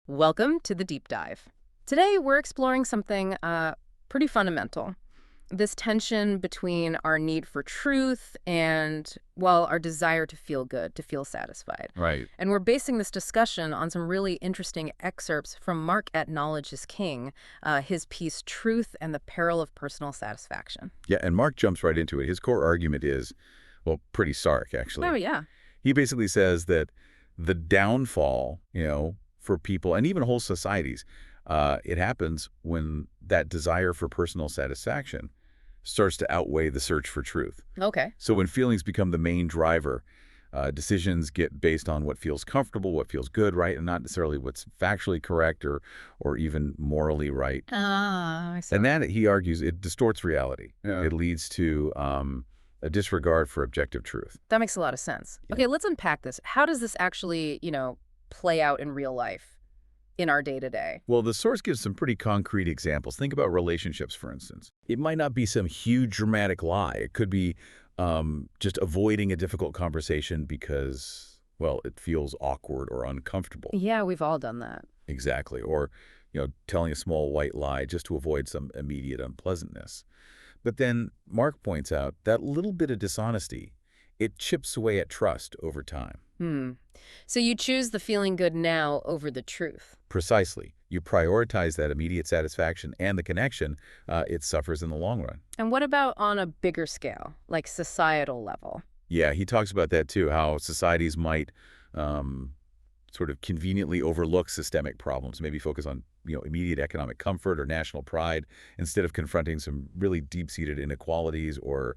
Welcome to the Deep Dive. Today, we're exploring something pretty fundamental. This tension between our need for truth and, well, our desire to feel good, to feel satisfied. Right. And we're basing this discussion on some really interesting excerpts from Mark at Knowledge is King, his piece Truth and the Peril of Personal Satisfaction. Yeah, and Mark jumps right into it. His core argument is, well, pretty stark, Oh, actually. yeah. He basically says that the downfall, for people and even whole societies, it happens when that desire for personal satisfaction starts to outweigh the search for truth. Okay. So when feelings become the main driver, decisions get based on what feels comfortable, what feels good, right, and not necessarily what's factually correct or even morally right. Ah, I see. And that, he argues, it distorts reality. Yeah. It leads to a disregard for objective truth. That makes a lot of sense. Yeah. Okay, let's unpack this. How does this actually, play out in real life, in our day-to-day? Well, the source gives some pretty concrete examples. Think about relationships, for instance. It might not be some huge dramatic lie. It could be just avoiding a difficult conversation because, well, it feels awkward or uncomfortable. Yeah, we've all done that. Exactly. Or, telling a small white lie just to avoid some immediate unpleasantness. But then Mark points out that little bit of dishonesty, it chips away at trust over time. So you choose the feeling good now over the truth. Precisely. You prioritize that immediate satisfaction and the connection, it suffers in the long run. And what about on a bigger scale, like societal level? Yeah, he talks about that too, how societies might sort of conveniently overlook systemic problems, maybe focus on immediate economic comfort or national pride instead of confronting some really deep-seated inequalities or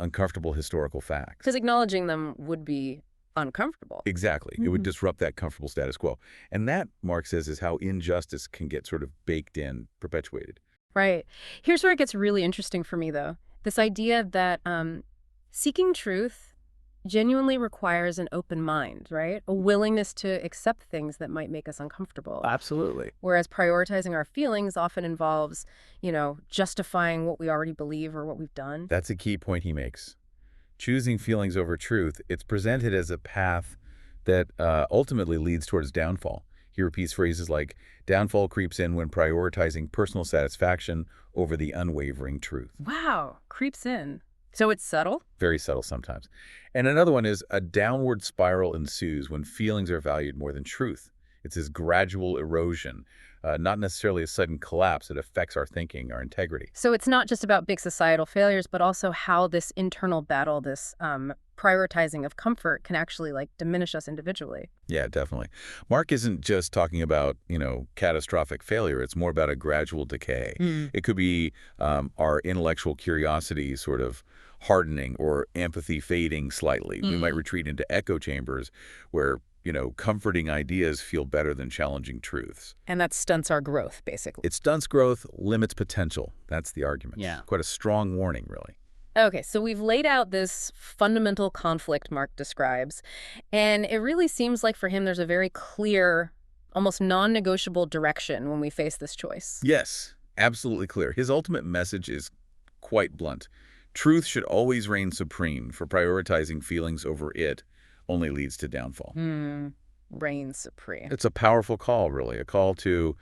uncomfortable historical facts. Because acknowledging them would be uncomfortable. Exactly. It would disrupt that comfortable status quo. And that, Mark says, is how injustice can get sort of baked in, perpetuated. Right. Here's where it gets really interesting for me, though. This idea that seeking truth genuinely requires an open mind, right? A willingness to accept things that might make us uncomfortable. Absolutely. Whereas prioritizing our feelings often involves, justifying what we already believe or what we've done. That's a key point he makes. Choosing feelings over truth, it's presented as a path that ultimately leads towards downfall. He repeats phrases like, downfall creeps in when prioritizing personal satisfaction over the unwavering truth. Wow, creeps in. So it's subtle? Very subtle sometimes. And another one is a downward spiral ensues when feelings are valued more than truth. It's this gradual erosion, not necessarily a sudden collapse that affects our thinking, our integrity. So it's not just about big societal failures, but also how this internal battle, this prioritizing of comfort can actually diminish us individually. Yeah, definitely. Mark isn't just talking about, catastrophic failure. It's more about a gradual decay. It could be our intellectual curiosity sort of hardening or empathy fading slightly. We might retreat into echo chambers where comforting ideas feel better than challenging truths. And that stunts our growth, basically. It stunts growth, limits potential. That's the argument. Yeah. Quite a strong warning, really. Okay, so we've laid out this fundamental conflict Mark describes, and it really seems like for him there's a very clear, almost non-negotiable direction when we face this choice. Yes, absolutely clear. His ultimate message is quite blunt. Truth should always reign supreme, for prioritizing feelings over it only leads to downfall. Reign supreme. It's a powerful call, really, a call to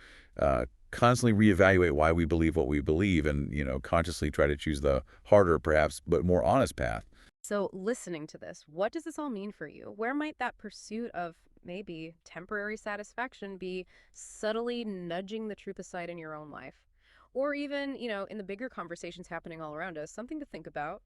constantly reevaluate why we believe what we believe and, consciously try to choose the harder, perhaps, but more honest path. So listening to this, what does this all mean for you? Where might that pursuit of maybe temporary satisfaction be subtly nudging the truth aside in your own life? Or even, in the bigger conversations happening all around us, something to think about.